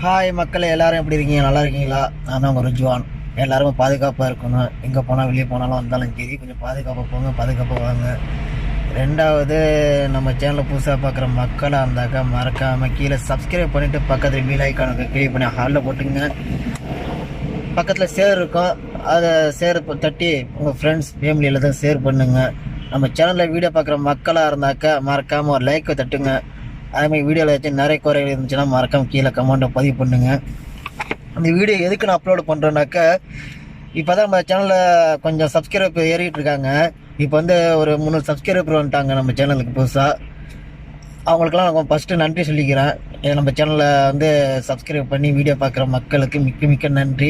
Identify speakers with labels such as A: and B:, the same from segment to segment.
A: Hi மக்கள் எல்லாரும் எப்படி இருக்கீங்க? நல்லா இருக்கீங்களா? நான் தான் ரிஜ்வான். எல்லாருமே பாதுகாப்பாக இருக்கணும். எங்கே போனால் வெளியே போனாலும் வந்தாலும் சரி கொஞ்சம் பாதுகாப்பாக போங்க, பாதுகாப்பாக வாங்க. ரெண்டாவது, நம்ம சேனலை புதுசாக பார்க்குற மக்களாக இருந்தாக்கா மறக்காமல் கீழே சப்ஸ்கிரைப் பண்ணிவிட்டு பக்கத்தில் பெல் ஐக்கானுக்கு கிளிக் பண்ணி ஹாலில் போட்டுங்க. பக்கத்தில் ஷேர் இருக்கும், அதை ஷேர் தட்டி உங்கள் ஃப்ரெண்ட்ஸ் ஃபேமிலியில் தான் ஷேர் பண்ணுங்கள். நம்ம சேனலில் வீடியோ பார்க்குற மக்களாக இருந்தாக்கா மறக்காமல் ஒரு லைக்கை தட்டுங்க. அதேமாதிரி வீடியோவில் வச்சு நிறைய குறைகள் இருந்துச்சுன்னா மறக்காமல் கீழே கமெண்ட்டை பதிவு பண்ணுங்கள். அந்த வீடியோ எதுக்கு நான் அப்லோடு பண்ணுறேன்னாக்கா, இப்போ தான் நம்ம சேனலில் கொஞ்சம் சப்ஸ்கிரைபர் ஏறிட்டு இருக்காங்க. இப்போ வந்து ஒரு 300 சப்ஸ்கிரைபர் வந்துட்டாங்க நம்ம சேனலுக்கு புதுசாக. அவங்களுக்கெல்லாம் நான் ஃபஸ்ட்டு நன்றி சொல்லிக்கிறேன். நம்ம சேனலில் வந்து சப்ஸ்கிரைப் பண்ணி வீடியோ பார்க்குற மக்களுக்கு மிக்க மிக்க நன்றி.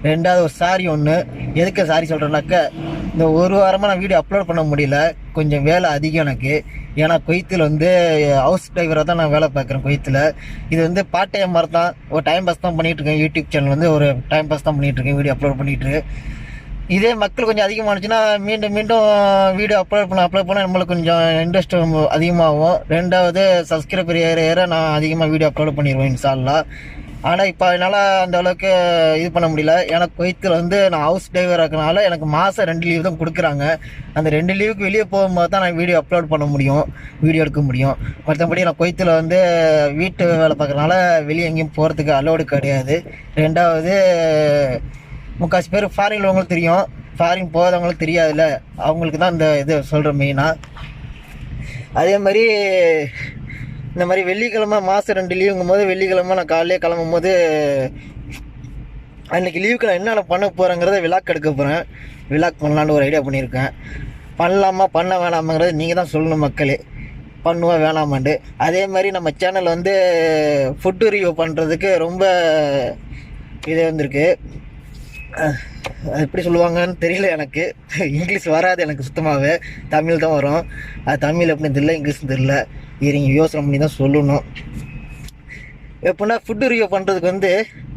A: ரெண்டாவது ஒரு சாரி ஒன்று. எதுக்கு சாரி சொல்கிறேன்னாக்கா, இந்த ஒரு வாரமாக நான் வீடியோ அப்லோட் பண்ண முடியல. கொஞ்சம் வேலை அதிகம் எனக்கு. ஏன்னா குவைத்தில் வந்து ஹவுஸ் டிரைவராக தான் நான் வேலை பார்க்குறேன் குவைத்தில். இது வந்து பார்ட் டைம் மாதிரி தான், ஒரு டைம் பாஸ் தான் பண்ணிகிட்ருக்கேன். யூடியூப் சேனல் வந்து ஒரு டைம் பாஸ் தான் பண்ணிகிட்ருக்கேன், வீடியோ அப்லோட் பண்ணிகிட்டு. இதே மக்கள் கொஞ்சம் அதிகமானுச்சுன்னா மீண்டும் மீண்டும் வீடியோ அப்லோட் பண்ண நம்மளுக்கு கொஞ்சம் இன்ட்ரெஸ்ட் அதிகமாகும். ரெண்டாவது, சப்ஸ்கிரைபர் ஏற நான் அதிகமாக வீடியோ அப்லோட் பண்ணிடுவேன் இன்ஷா அல்லாஹ். ஆனால் இப்போ என்னால் அந்த அளவுக்கு இது பண்ண முடியல. ஏன்னா குவைத்தில் வந்து நான் ஹவுஸ் டிரைவர் இருக்கனால எனக்கு மாதம் 2 லீவ் தான் கொடுக்குறாங்க. அந்த 2 லீவுக்கு வெளியே போகும்போது தான் நான் வீடியோ அப்லோட் பண்ண முடியும், வீடியோ எடுக்க முடியும். மற்றபடி நான் குவைத்தில் வந்து வீட்டு வேலை பார்க்குறதுனால வெளியே எங்கேயும் போகிறதுக்கு அலோடு கிடையாது. ரெண்டாவது, முக்கால்வாசி பேர் ஃபாரின் உள்ளவங்களுக்கு தெரியும், ஃபாரின் போகாதவங்களுக்கு தெரியாதுல்ல, அவங்களுக்கு தான் இந்த இது சொல்கிறேன் மெயினாக. அதே மாதிரி இந்த மாதிரி வெள்ளிக்கிழமை மாதம் 2 லீவுங்கும் போது வெள்ளிக்கிழமை நான் காலையிலே கிளம்பும் போது அன்றைக்கி லீவுக்கு நான் என்னென்ன பண்ண போகிறேங்கிறத விளாக் எடுக்க போகிறேன். விளாக் பண்ணலான்னு ஒரு ஐடியா பண்ணியிருக்கேன். பண்ணலாமா பண்ண வேணாமாங்கிறது நீங்கள் தான் சொல்லணும் மக்களே, பண்ணுவா வேணாமாண்டு. அதே மாதிரி நம்ம சேனல் வந்து ஃபுட்டு ரிவ்யூ பண்ணுறதுக்கு ரொம்ப இது வந்திருக்கு. அது எப்படி சொல்லுவாங்கன்னு தெரியல எனக்கு, இங்கிலீஷ் வராது எனக்கு சுத்தமாகவே, தமிழ் தான் வரும். அது தமிழ் எப்படின்னு தெரியல, இங்கிலீஷ் தெரியல. நீங்கள் யோசனை பண்ணி தான் சொல்லணும். எப்படின்னா ஃபுட்டு ரிவ்யூ பண்ணுறதுக்கு வந்து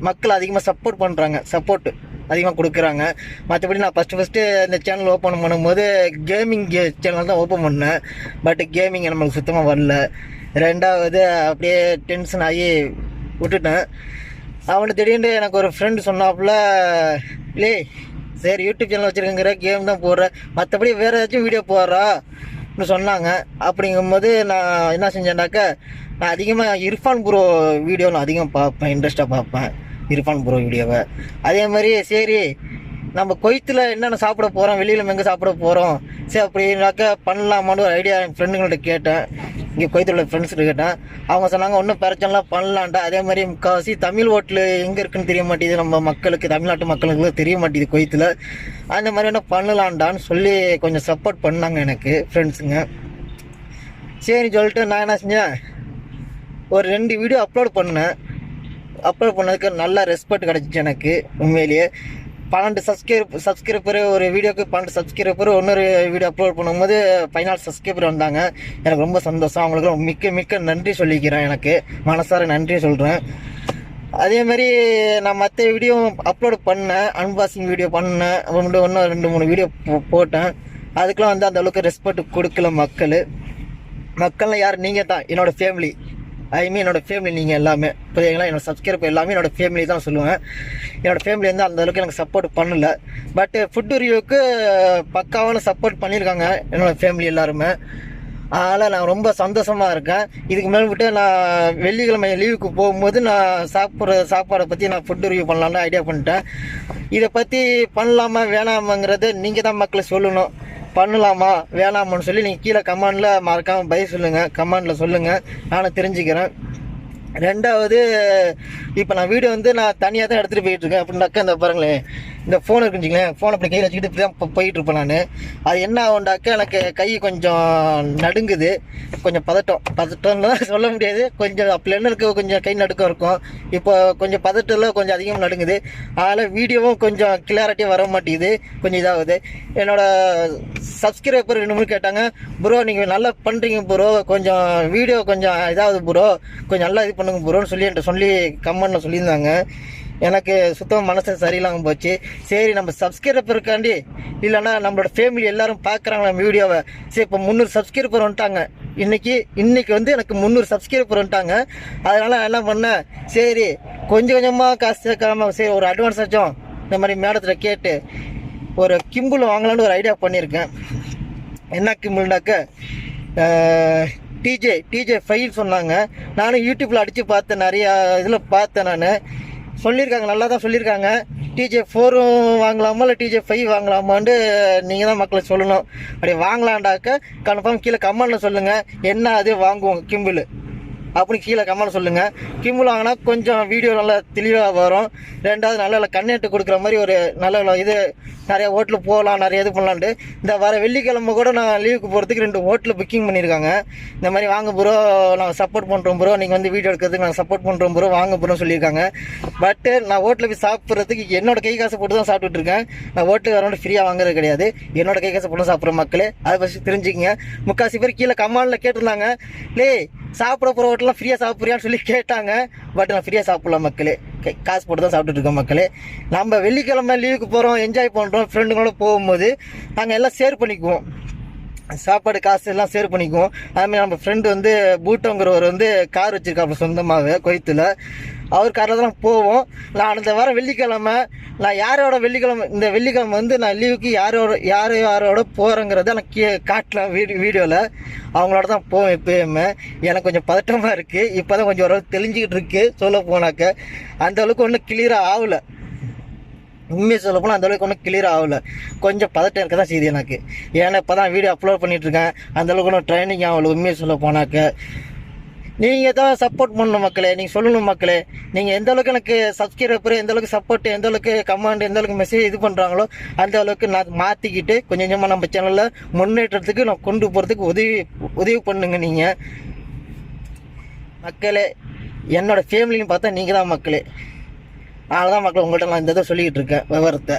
A: மக்கள் அதிகமாக சப்போர்ட் பண்ணுறாங்க, சப்போர்ட் அதிகமாக கொடுக்குறாங்க. மற்றபடி நான் ஃபஸ்ட்டு இந்த சேனல் ஓப்பன் பண்ணும்போது கேமிங் சேனல் தான் ஓப்பன் பண்ணேன். பட் கேமிங் நம்மளுக்கு சுத்தமாக வரல. ரெண்டாவது, அப்படியே டென்ஷன் ஆகி விட்டுட்டேன். அவனு திடீர்னு எனக்கு ஒரு ஃப்ரெண்டு சொன்னாப்புல, இல்லை சரி யூடியூப் சேனல் வச்சுருக்கிற கேம் தான் போடுறேன், மற்றபடி வேறு ஏதாச்சும் வீடியோ போடுறான்னு சொன்னாங்க. அப்படிங்கும்போது நான் என்ன செஞ்சேன்னாக்கா, நான் அதிகமாக இர்ஃபான் ப்ரோ வீடியோ நான் அதிகம் பார்ப்பேன், இன்ட்ரெஸ்ட்டாக பார்ப்பேன் இர்ஃபான் ப்ரோ வீடியோவை. அதே மாதிரி சரி நம்ம குவைத்தில் என்னென்ன சாப்பிட போகிறோம், வெளியில் எங்கே சாப்பிட போகிறோம், சரி அப்படின்னாக்கா பண்ணலாமான்னு ஒரு ஐடியா என் ஃப்ரெண்டுங்கள்ட்ட கேட்டேன். இங்கே குவைத்தில் உள்ள ஃப்ரெண்ட்ஸ்கிட்ட கேட்டேன். அவங்க சொன்னாங்க ஒன்றும் பிரச்சனைலாம் பண்ணலான்ட்டா. அதே மாதிரி முக்கால்வாசி தமிழ் ஹோட்டலு எங்கே இருக்குன்னு தெரிய மாட்டேங்குது நம்ம மக்களுக்கு, தமிழ்நாட்டு மக்களுக்கு தெரிய மாட்டேங்குது குவைத்தில். அந்த மாதிரி என்ன பண்ணலான்டான்னு சொல்லி கொஞ்சம் சப்போர்ட் பண்ணாங்க எனக்கு ஃப்ரெண்ட்ஸுங்க. சரி சொல்லிட்டு நான் என்ன செஞ்சேன், ஒரு 2 வீடியோ அப்லோட் பண்ணேன். அப்லோட் பண்ணதுக்கு நல்ல ரெஸ்பெக்ட் கிடச்சிச்சு எனக்கு. உண்மையிலேயே 12 சப்ஸ்கிரைபர் ஒரு வீடியோக்கு 12 சப்ஸ்கிரைபர். இன்னொரு வீடியோ அப்லோட் பண்ணும்போது 14 சப்ஸ்கிரைபர் வந்தாங்க. எனக்கு ரொம்ப சந்தோஷம். அவங்களுக்கு மிக்க மிக்க நன்றி சொல்லிக்கிறேன், எனக்கு மனசார நன்றி சொல்கிறேன். அதே மாதிரி நான் மற்ற வீடியோ அப்லோட் பண்ணேன், அன்பாக்சிங் வீடியோ பண்ணேன், இன்னும் 2-3 வீடியோ போட்டேன். அதுக்கெலாம் வந்து அந்த அளவுக்கு ரெஸ்பெக்ட் கொடுக்கல மக்கள்லாம் யார், நீங்கள் தான் என்னோடய ஃபேமிலி. என்னோடய ஃபேமிலி நீங்கள் எல்லாமே புரியுங்களா. என்னோடய சப்ஸ்கிரைபர் எல்லாமே என்னோடய ஃபேமிலி தான் சொல்லுவேன். என்னோடய ஃபேமிலி வந்து அந்தளவுக்கு எனக்கு சப்போர்ட் பண்ணல. பட் ஃபுட்டு ரிவ்யூக்கு பக்காவான சப்போர்ட் பண்ணியிருக்காங்க என்னோடய ஃபேமிலி எல்லாருமே. அதனால் நான் ரொம்ப சந்தோஷமாக இருக்கேன். இதுக்கு மேல்விட்டு நான் வெள்ளிக்கிழமை லீவுக்கு போகும்போது நான் சாப்பாடை பற்றி நான் ஃபுட்டு ரிவ்யூ பண்ணலான்னு ஐடியா பண்ணிட்டேன். இதை பற்றி பண்ணலாமா வேணாமாங்கிறது நீங்கள் தான் மக்களை சொல்லணும். பண்ணலாமா வேணாமான்னு சொல்லி நீங்கள் கீழே கமெண்டில் மறக்காமல் பதில் சொல்லுங்கள், கமெண்டில் சொல்லுங்கள், நானும் தெரிஞ்சுக்கிறேன். ரெண்டாவது, இப்போ நான் வீடியோ வந்து நான் தனியாக தான் எடுத்துகிட்டு போயிட்டுருக்கேன். அப்படின்னாக்கா இந்த பாருங்களேன், இந்த ஃபோன் இருக்குச்சிங்களேன், ஃபோன் அப்படி கையில் வச்சுக்கிட்டு இப்படி தான் போயிட்டுருப்பேன் நான். அது என்ன ஆகுண்டாக்கா, எனக்கு கை கொஞ்சம் நடுங்குது, கொஞ்சம் பதட்டம்னு சொல்ல முடியாது, கொஞ்சம் அப்போலேருந்து எனக்கு கொஞ்சம் கை நடுக்கம் இருக்கும். இப்போ கொஞ்சம் பதட்டத்தில் கொஞ்சம் அதிகமாக நடுங்குது. அதனால் வீடியோவும் கொஞ்சம் கிளாரிட்டியாக வர மாட்டேங்குது, கொஞ்சம் இதாகுது. என்னோடய சப்ஸ்கிரைபர் 2 பேர் கேட்டாங்க, ப்ரோ நீங்கள் நல்லா பண்ணுறீங்க ப்ரோ, கொஞ்சம் வீடியோ கொஞ்சம் இதாகுது ப்ரோ, கொஞ்சம் நல்லா இது பண்ணுங்க ப்ரோன்னு சொல்லி கமெண்ட்டில் சொல்லியிருந்தாங்க. எனக்கு சுத்தமாக மனசு சரியில்லாமல் போச்சு. சரி நம்ம சப்ஸ்கிரைபருக்காண்டி இல்லைன்னா நம்மளோட ஃபேமிலி எல்லோரும் பார்க்குறாங்க நம்ம வீடியோவை. சரி இப்போ 300 சப்ஸ்கிரைபர் வந்துட்டாங்க. இன்னைக்கு வந்து எனக்கு 300 சப்ஸ்கிரைபர் வந்துட்டாங்க. அதனால் நான் என்ன பண்ணேன், சரி கொஞ்சம் கொஞ்சமாக காசு சேர்க்காம சரி ஒரு அட்வான்ஸ் ஆச்சும் இந்த மாதிரி மேடத்தில் கேட்டு ஒரு கிம்பிள் வாங்கலான்னு ஒரு ஐடியா பண்ணியிருக்கேன். என்ன கிம்பிள்னாக்க டிஜே 5 சொன்னாங்க. நானும் யூடியூப்பில் அடித்து பார்த்தேன், நிறையா இதில் பார்த்தேன். நான் சொல்லியிருக்காங்க, நல்லா தான் சொல்லியிருக்காங்க. டிஜே 4 வாங்கலாமா இல்லை டிஜே 5 வாங்கலாமான்னு நீங்கள் தான் மக்களை சொல்லணும். அப்படி வாங்கலாண்டாக்க கன்ஃபார்ம் கீழே கமெண்டில் சொல்லுங்கள், என்ன அது வாங்குவோம் கிம்பிள் அப்படி கீழே கமெண்ட் சொல்லுங்கள். கிம்பிள் வாங்கினா கொஞ்சம் வீடியோ நல்லா தெளிவாக வரும். ரெண்டாவது நல்ல கண்டென்ட் கொடுக்குற மாதிரி ஒரு நல்ல இது நிறைய ஹோட்டலுக்கு போகலாம், நிறைய இது பண்ணலான்ட்டு. இந்த வர வெள்ளிக்கிழமை கூட நான் லீவுக்கு போகிறதுக்கு 2 ஹோட்டலில் புக்கிங் பண்ணியிருக்காங்க. இந்த மாதிரி வாங்க ப்ரோ, நாங்கள் சப்போர்ட் பண்ணுறோம் ப்ரோ, நீங்கள் வந்து வீடியோ எடுக்கிறதுக்கு நாங்கள் சப்போர்ட் பண்ணுறோம் ப்ரோ, வாங்க ப்ரோன்னு சொல்லியிருக்காங்க. பட்டு நான் ஹோட்டலில் போய் சாப்பிட்றதுக்கு என்னோட கை காசு போட்டு தான் சாப்பிட்டுருக்கேன். நான் ஹோட்டலுக்கு வரவங்க ஃப்ரீயாக வாங்குறது கிடையாது, என்னோட கை காசு போட்டு சாப்பிட்ற மக்களே. அதை பற்றி தெரிஞ்சுக்கிங்க. முக்காசி பேர் கீழே கமெண்டில் கேட்டிருந்தாங்க, சாப்பிட போகிற ஹோட்டலாம் ஃப்ரீயாக சாப்பிட்றியான்னு சொல்லி கேட்டாங்க. பட் நான் ஃப்ரீயாக சாப்பிடலாம் மக்களே, காசு போட்டு தான் சாப்பிட்டுட்டு இருக்கோம் மக்களே. நம்ம வெள்ளிக்கிழமை லீவுக்கு போகிறோம், என்ஜாய் பண்ணுறோம், ஃப்ரெண்டுங்களோட போகும்போது நாங்கள் எல்லாம் ஷேர் பண்ணிக்குவோம், சாப்பாடு காசு எல்லாம் ஷேர் பண்ணிக்குவோம். அதுமாதிரி நம்ம ஃப்ரெண்டு வந்து பூட்டோங்கிறவர் வந்து கார் வச்சுருக்காப்புல சொந்தமாகவே கோயத்தில். அவர் காரில் தான் போவோம். நான் இந்த வாரம் வெள்ளிக்கிழமை நான் யாரோட இந்த வெள்ளிக்கிழமை வந்து நான் லீவுக்கு யாரோட போகிறேங்கிறத நான் காட்டலாம் வீடியோவில். அவங்களோட தான் போவேன் எப்பயுமே. எனக்கு கொஞ்சம் பதட்டமாக இருக்குது, இப்போ தான் கொஞ்சம் ஓரளவு தெளிஞ்சிக்கிட்டு இருக்கு. சொல்ல போனாக்க அந்தளவுக்கு ஒன்றும் கிளியராக ஆகலை. உண்மையை சொல்ல போனால் அந்தளவுக்கு ஒன்றும் கிளியராக ஆகலை, கொஞ்சம் பதட்டம் இருக்க தான் செய்யுது எனக்கு. ஏன்னா இப்போ தான் வீடியோ அப்லோட் பண்ணிகிட்ருக்கேன், அந்தளவுக்கு ஒன்றும் ட்ரைனிங் ஆகலை. உண்மையை சொல்ல போனாக்க நீங்கள் தான் சப்போர்ட் பண்ணணும் மக்களே, நீங்கள் சொல்லணும் மக்களே. நீங்கள் எந்த அளவுக்கு எனக்கு சப்ஸ்கிரைபர், எந்த அளவுக்கு சப்போர்ட், எந்த அளவுக்கு கமெண்ட், எந்த அளவுக்கு மெசேஜ் இது பண்ணுறாங்களோ அந்த அளவுக்கு நான் மாற்றிக்கிட்டு கொஞ்சம் கொஞ்சமாக நம்ம சேனலில் முன்னேற்றத்துக்கு நான் கொண்டு போகிறதுக்கு உதவி பண்ணுங்க நீங்கள் மக்களே. என்னோடய ஃபேமிலின்னு பார்த்தா நீங்கள் தான் மக்களே. அதனால தான் மக்கள் உங்கள்கிட்ட நான் இந்த இதை சொல்லிக்கிட்டு இருக்கேன் விவரத்தை.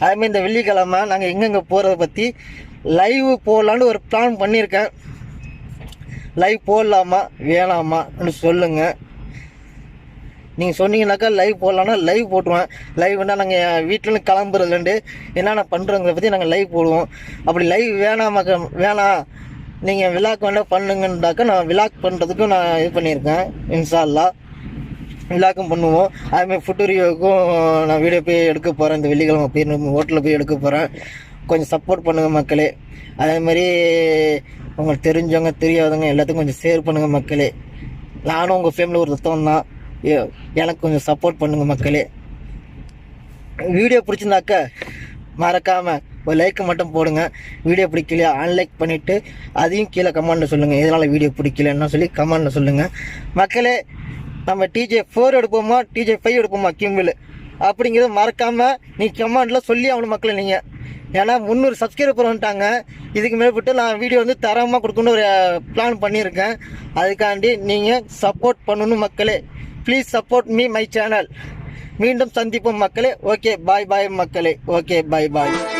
A: அதுமாதிரி இந்த வெள்ளிக்கிழமை நாங்கள் எங்கெங்கே போகிறத பற்றி லைவ் போடலான்னு ஒரு பிளான் பண்ணியிருக்கேன். லைவ் போடலாமா வேணாமான்னு சொல்லுங்கள். நீங்கள் சொன்னீங்கன்னாக்கா லைவ் போடலான்னா லைவ் போட்டுருவேன். லைவ்னா நாங்கள் வீட்டிலேருந்து கிளம்புறதுலேருந்து என்னென்ன பண்ணுறோங்கிறத பற்றி நாங்கள் லைவ் போடுவோம். அப்படி லைவ் வேணாம் நீங்கள் விலாக் வேண்டாம் பண்ணுங்கன்னாக்கா நான் விலாக் பண்ணுறதுக்கும் நான் இது பண்ணியிருக்கேன். இன்ஷா அல்லாஹ் விலாக்கும் பண்ணுவோம். அதுமாதிரி ஃபுட் ரிவ்யூவுக்கும் நான் வீடியோ போய் எடுக்க போகிறேன். இந்த வெள்ளிக்கிழமை போய் ஹோட்டலில் போய் எடுக்க போகிறேன். கொஞ்சம் சப்போர்ட் பண்ணுங்கள் மக்களே. அதேமாதிரி உங்களுக்கு தெரிஞ்சவங்க தெரியாதவங்க எல்லாத்துக்கும் கொஞ்சம் ஷேர் பண்ணுங்கள் மக்களே. நானும் உங்கள் ஃபேமிலி ஒரு தத்துவம் தான், எனக்கு கொஞ்சம் சப்போர்ட் பண்ணுங்கள் மக்களே. வீடியோ பிடிச்சிருந்தாக்க மறக்காமல் ஒரு லைக் மட்டும் போடுங்க. வீடியோ பிடிக்கலையா அன்லைக் பண்ணிவிட்டு அதையும் கீழே கமெண்டில் சொல்லுங்கள், எதனால் வீடியோ பிடிக்கலன்னா சொல்லி கமெண்டில் சொல்லுங்கள் மக்களே. நம்ம டிஜே 4 எடுப்போமா டிஜே 5 எடுப்போமா கிம்பிள் அப்படிங்கிறத மறக்காமல் நீ கமெண்டில் சொல்லி அவனு மக்களை நீங்கள். ஏன்னா 300 சப்ஸ்கிரைபர் வந்துட்டாங்க. இதுக்கு மேற்பட்டு நான் வீடியோ வந்து தரமாக கொடுக்கணுன்னு ஒரு பிளான் பண்ணியிருக்கேன். அதுக்காண்டி நீங்கள் சப்போர்ட் பண்ணணும் மக்களே. Please support me my channel. மீண்டும் சந்திப்போம் மக்களே. ஓகே பாய் மக்களே. Okay bye.